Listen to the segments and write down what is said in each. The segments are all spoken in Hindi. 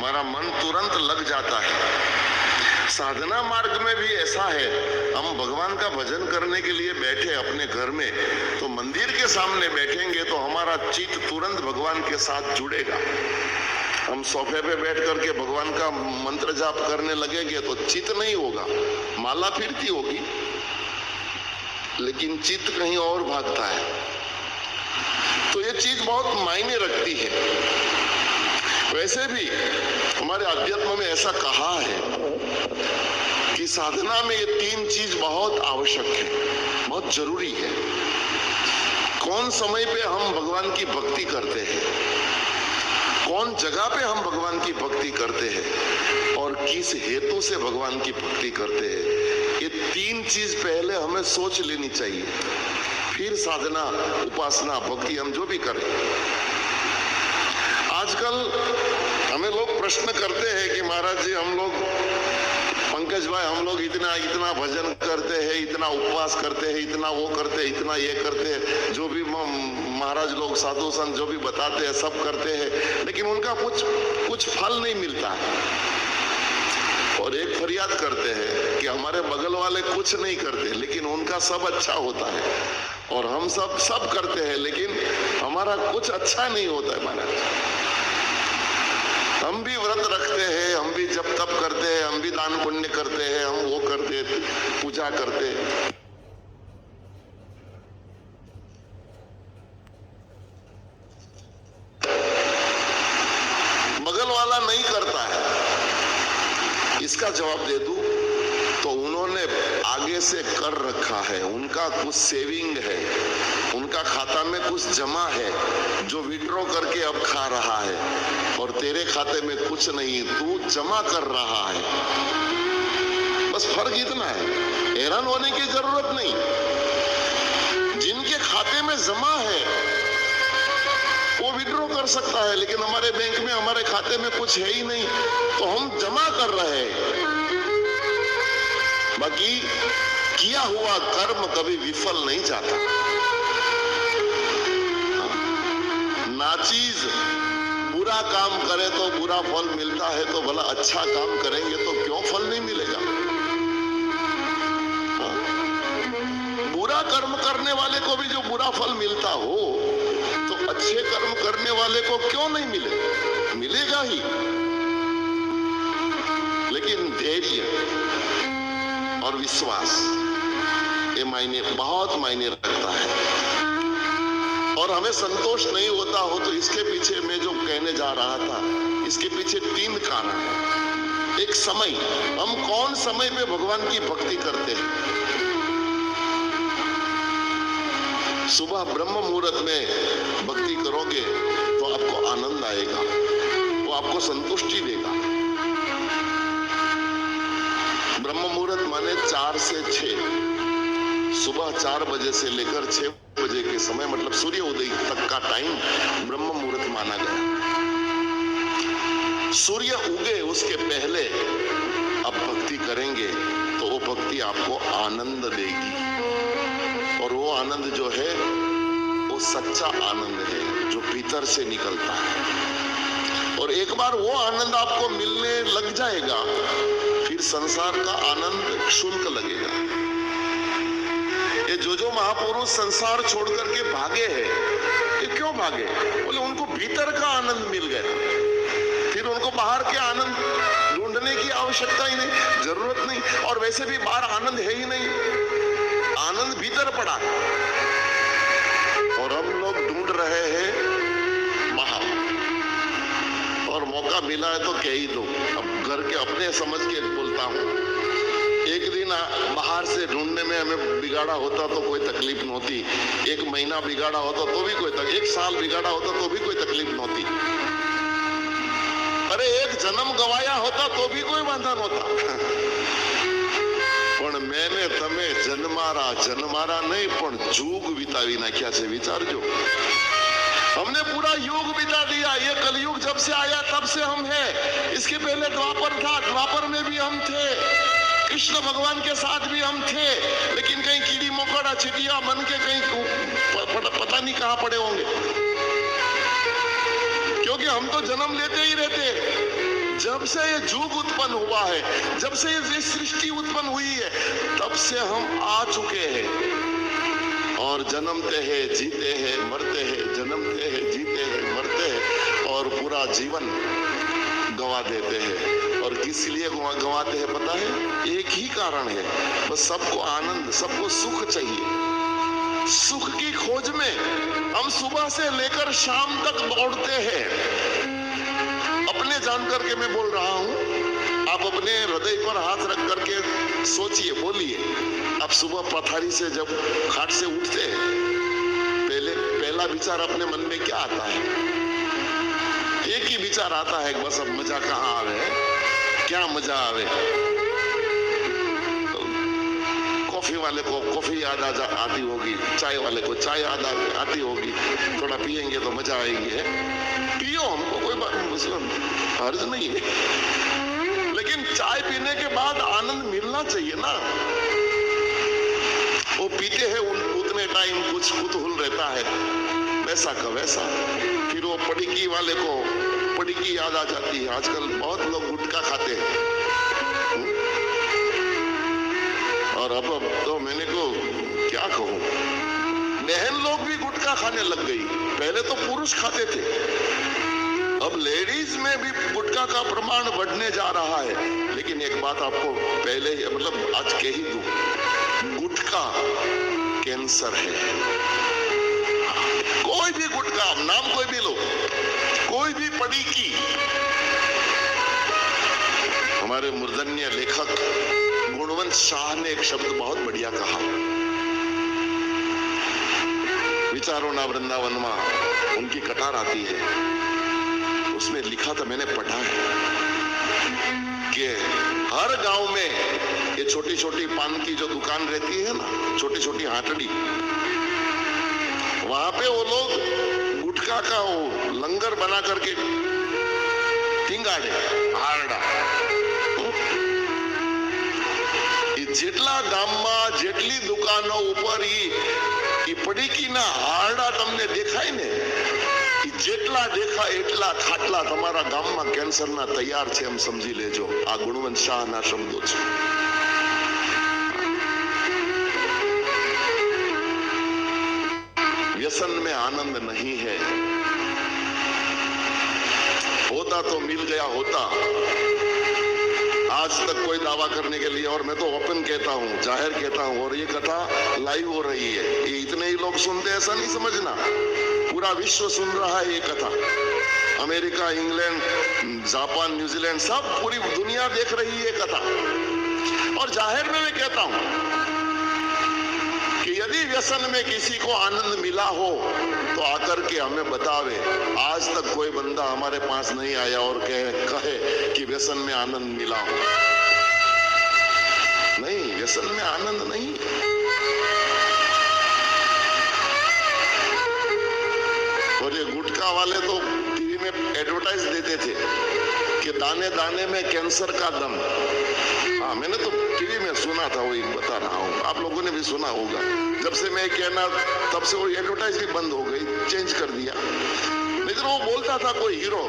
हमारा मन तुरंत लग जाता है। साधना मार्ग में भी ऐसा है, हम भगवान का भजन करने के लिए बैठे अपने घर में, तो मंदिर के सामने बैठेंगे तो हमारा चित्त तुरंत भगवान के साथ जुड़ेगा। हम सोफे पे बैठ करके भगवान का मंत्र जाप करने लगेंगे तो चित्त नहीं होगा, माला फिरती होगी लेकिन चित्त कहीं और भागता है। तो ये चीज बहुत मायने रखती है। वैसे भी हमारे अध्यात्म में ऐसा कहा है कि साधना में ये तीन चीज बहुत आवश्यक है, बहुत जरूरी है। कौन समय पे हम भगवान की भक्ति करते हैं, कौन जगह पे हम भगवान की भक्ति करते हैं और किस हेतु से भगवान की भक्ति करते हैं, ये तीन चीज पहले हमें सोच लेनी चाहिए। फिर साधना, उपासना, भक्ति हम जो भी करें। आजकल हमें लोग प्रश्न करते हैं कि महाराज जी, हम लोग, पंकज भाई, हम लोग इतना इतना भजन करते हैं, इतना उपवास करते हैं, इतना वो करते हैं, इतना ये करते हैं, जो भी महाराज लोग, साधु संत जो भी बताते हैं सब करते हैं, लेकिन उनका कुछ फल नहीं मिलता है। और एक फरियाद करते हैं कि हमारे बगल वाले कुछ नहीं करते लेकिन उनका सब अच्छा होता है, और हम सब करते हैं लेकिन हमारा कुछ अच्छा नहीं होता है महाराज। हम भी व्रत रखते हैं, हम भी जप तप करते हैं, हम भी दान पुण्य करते हैं, हम वो करते हैं, पूजा करते हैं, बगल वाला नहीं करता है। इसका जवाब दे दूं तो उन्होंने आगे से कर रखा है, उनका कुछ सेविंग है, उनका खाता में कुछ जमा है जो विड्रॉ करके अब खा रहा है, और तेरे खाते में कुछ नहीं, तू जमा कर रहा है। बस फर्क इतना है, हैरान होने की जरूरत नहीं। जिनके खाते में जमा है वो विड्रॉ कर सकता है, लेकिन हमारे बैंक में, हमारे खाते में कुछ है ही नहीं, तो हम जमा कर रहे हैं। बाकी किया हुआ कर्म कभी विफल नहीं जाता। नाचीज बुरा काम करे तो बुरा फल मिलता है, तो भला अच्छा काम करेंगे तो क्यों फल नहीं मिलेगा? बुरा कर्म करने वाले को भी जो बुरा फल मिलता हो, तो अच्छे कर्म करने वाले को क्यों नहीं मिलेगा? मिलेगा ही। लेकिन धैर्य और विश्वास, ये बहुत मायने रखता है। और हमें संतोष नहीं होता हो तो इसके पीछे मैं जो कहने जा रहा था, इसके पीछे तीन कारण है। एक समय, हम कौन समय पे भगवान की भक्ति करते हैं। सुबह ब्रह्म मुहूर्त में भक्ति करोगे तो आपको आनंद आएगा, वो आपको संतुष्टि देगा। ब्रह्म मुहूर्त माने 4 से 6, सुबह 4 बजे से लेकर 6 बजे के समय, मतलब सूर्य उदय तक का टाइम ब्रह्म मुहूर्त माना गया। सूर्य उगे उसके पहले आप भक्ति करेंगे तो वो भक्ति आपको आनंद देगी, और वो आनंद जो है वो सच्चा आनंद है जो भीतर से निकलता है। और एक बार वो आनंद आपको मिलने लग जाएगा, फिर संसार का आनंद क्षुल्क लगेगा। ये जो महापुरुष संसार छोड़ करके भागे हैं, ये क्यों भागे? बोले उनको भीतर का आनंद मिल गया, फिर उनको बाहर के आनंद ढूंढने की आवश्यकता ही नहीं, जरूरत नहीं। और वैसे भी बाहर आनंद है ही नहीं, आनंद भीतर पड़ा है। और हम लोग ढूंढ रहे हैं बाहर, और मौका मिला है तो कह ही दो। अब घर के अपने समझ के बोलता हूँ, एक दिन बाहर से ढूंढने में हमें बिगाड़ा होता तो कोई तकलीफ नहोती, 1 महीना बिगाड़ा होता तो भी कोई तकलीफ, 1 साल बिगाड़ा होता तो भी कोई तकलीफ नहोती, अरे 1 जन्म गवाया होता तो भी कोई बंधन होता। પણ મેને તમે જન્મારા नहीं, પણ जुग वितावी नाख्या से। विचारजो, हमने पूरा युग बिता दिया। ये कलयुग जब से आया तब से हम हैं। इसके पहले द्वापर था, द्वापर में भी हम थे, कृष्ण भगवान के साथ भी हम थे, लेकिन कहीं कीड़ी मकोड़ा चिटिया बन के कहीं पता नहीं कहां पड़े होंगे, क्योंकि हम तो जन्म लेते ही रहते। जब से ये युग उत्पन्न हुआ है, जब से ये सृष्टि उत्पन्न हुई है, तब से हम आ चुके हैं और जन्मते हैं, जीते हैं, मरते हैं, जन्मते हैं, जीते हैं, मरते हैं और पूरा जीवन गंवा देते हैं। और किस लिए गंवाते हैं पता है? एक ही कारण है, बस सबको आनंद, सबको सुख चाहिए। सुख की खोज में हम सुबह से लेकर शाम तक दौड़ते हैं। अपने जानकर के मैं बोल रहा हूं, आप अपने हृदय पर हाथ रख करके सोचिए, बोलिए। आप सुबह पथारी से जब खाट से उठते हैं, पहला विचार अपने मन में क्या आता है? एक ही विचार आता है, बस अब मजा कहाँ आवे, क्या मजा आवे। कॉफी वाले को कॉफी याद आती होगी, चाय वाले को चाय याद आती होगी, थोड़ा पिएंगे तो मजा आएगी। है पियो, हमको कोई बात हर्ज नहीं है, लेकिन चाय पीने के बाद आनंद मिलना चाहिए ना। वो पीते हैं उतने टाइम कुछ कुतूहल रहता है, वैसा का वैसा। फिर वो पड़ीकी वाले को पड़ीकी याद आ जाती है। आजकल बहुत लोग गुटखा खाते हैं, और अब तो मैंने को क्या कहूं, बहन लोग भी गुटखा खाने लग गई। पहले तो पुरुष खाते थे, अब लेडीज में भी गुटखा का प्रमाण बढ़ने जा रहा है। लेकिन एक बात आपको पहले ही मतलब आज कह ही दूं, गुटखा कैंसर है। कोई भी गुटखा, नाम कोई भी लो, कोई भी पड़ीकी। हमारे मूर्धन्य लेखक गुणवंत शाह ने एक शब्द बहुत बढ़िया कहा, विचारों ना वृंदावन में उनकी कटार आती है, उसमें लिखा था, मैंने पढ़ा है कि हर गांव में ये छोटी छोटी पान की जो दुकान रहती है ना, छोटी छोटी हाटड़ी, वहां पे वो लोग गुटखा का वो लंगर बना करके टींगाड़े हारडा। जेटला गामમાં જેટલી દુકાનો ઉપર ઈ પડીકીના હારડા તમને દેખાય ને, ઈ જેટલા દેખાય એટલા ખાટલા તમારા ગામમાં કેન્સરના તૈયાર છે એમ સમજી લેજો। આ ગુણવંત શાહના શબ્દો છે। व्यसन में आनंद नहीं है, होता तो मिल गया होता। आज तक कोई दावा करने के लिए, और मैं तो ओपन कहता हूँ, जाहिर कहता हूँ, और ये कथा लाइव हो रही है, ये इतने ही लोग सुनते ऐसा नहीं समझना, पूरा विश्व सुन रहा है ये कथा। अमेरिका, इंग्लैंड, जापान, न्यूजीलैंड, सब पूरी दुनिया देख रही है ये कथा। और जाहिर में मैं कहता हूँ कि यदि व्यसन में किसी को आनंद मिला हो तो आकर के हमें बतावे। आज तक कोई बंदा हमारे पास नहीं आया और कहे कि व्यसन में आनंद मिला हो। नहीं, व्यसन में आनंद नहीं। और ये गुटखा वाले तो टीवी में एडवर्टाइज देते थे कि दाने दाने में कैंसर का दम। हाँ, मैंने तो टीवी में सुना था, वही बता रहा हूँ, आप लोगों ने भी सुना होगा। जब से मैं कहना, तब से वो एडवर्टाइज भी बंद हो गई, चेंज कर दिया। लेकिन वो बोलता था कोई हीरो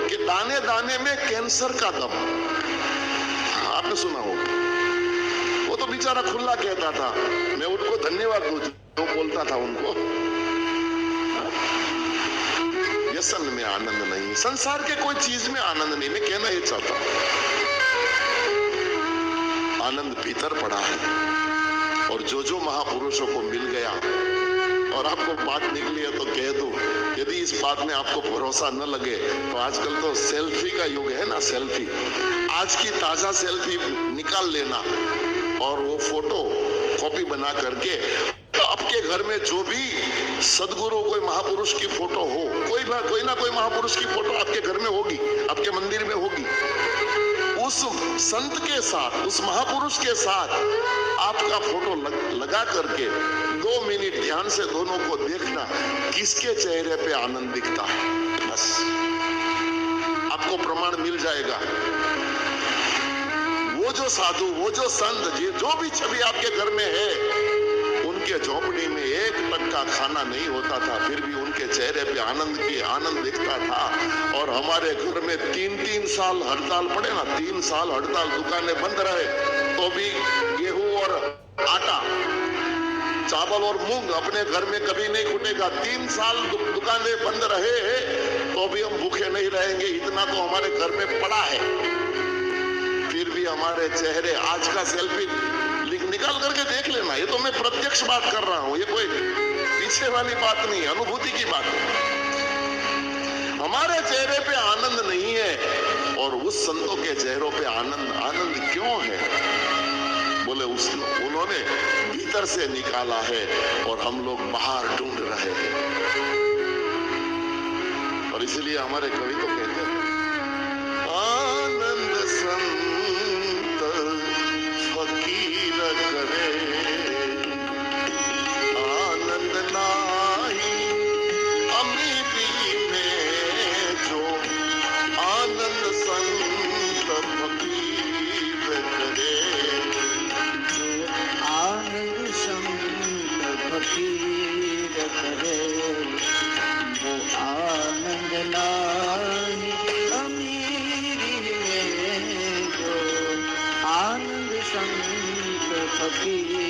कि दाने दाने में कैंसर का दम। आपने सुना होगा। वो तो बेचारा खुला कहता था, मैं उनको धन्यवाद दूं जो बोलता था उनको। व्यसन में आनंद नहीं, संसार के कोई चीज में आनंद नहीं। मैं कहना ये चाहता हूं, आनंद भीतर पड़ा है। और जो महापुरुषों को मिल गया, और आपको बात निकली है तो कह दूं, यदि इस बात में आपको भरोसा न लगे तो आजकल तो सेल्फी का युग है ना, सेल्फी। आज की ताजा सेल्फी निकाल लेना और वो फोटो कॉपी बना करके आपके घर में जो भी सदगुरु कोई महापुरुष की फोटो हो, कोई ना कोई महापुरुष की फोटो आपके घर में होगी, आपके मंदिर में होगी। उस संत के साथ, उस महापुरुष के साथ आपका फोटो लगा करके 2 मिनट ध्यान से दोनों को देखना, किसके चेहरे पे आनंद दिखता है। बस आपको प्रमाण मिल जाएगा। वो जो साधु, वो जो संत, जो भी छवि आपके घर में है, उनके झोपड़ी में एक टक का खाना नहीं होता था, फिर भी उनके चेहरे पे आनंद दिखता था। और हमारे घर में 3-3 साल हड़ताल पड़े ना, 3 साल हड़ताल, दुकानें बंद रहे, तो भी गेहूं और आटा, चावल और मूंग अपने घर में कभी नहीं फूटेगा। 3 साल दुकानें बंद रहे तो भी हम भूखे नहीं रहेंगे, इतना तो हमारे घर में पड़ा है। फिर भी हमारे चेहरे, आज का सेल्फी निकाल करके देख लेना, ये तो मैं प्रत्यक्ष बात कर रहा हूं, ये कोई पीछे वाली बात नहीं, अनुभूति की बात है। हमारे चेहरे पे आनंद नहीं है, और उस संतों के चेहरों पे आनंद क्यों है? बोले उन्होंने भीतर से निकाला है और हम लोग बाहर ढूंढ रहे हैं। और इसलिए हमारे कवि तो कहते हैं, आनंद संत फकीर करे, आनंद नाही अमीरी में जो, आनंद संत फकीर करे, आनंद संत फकीर करे, वो आनंद नाही अमीरी में जो, आनंद संत फकीर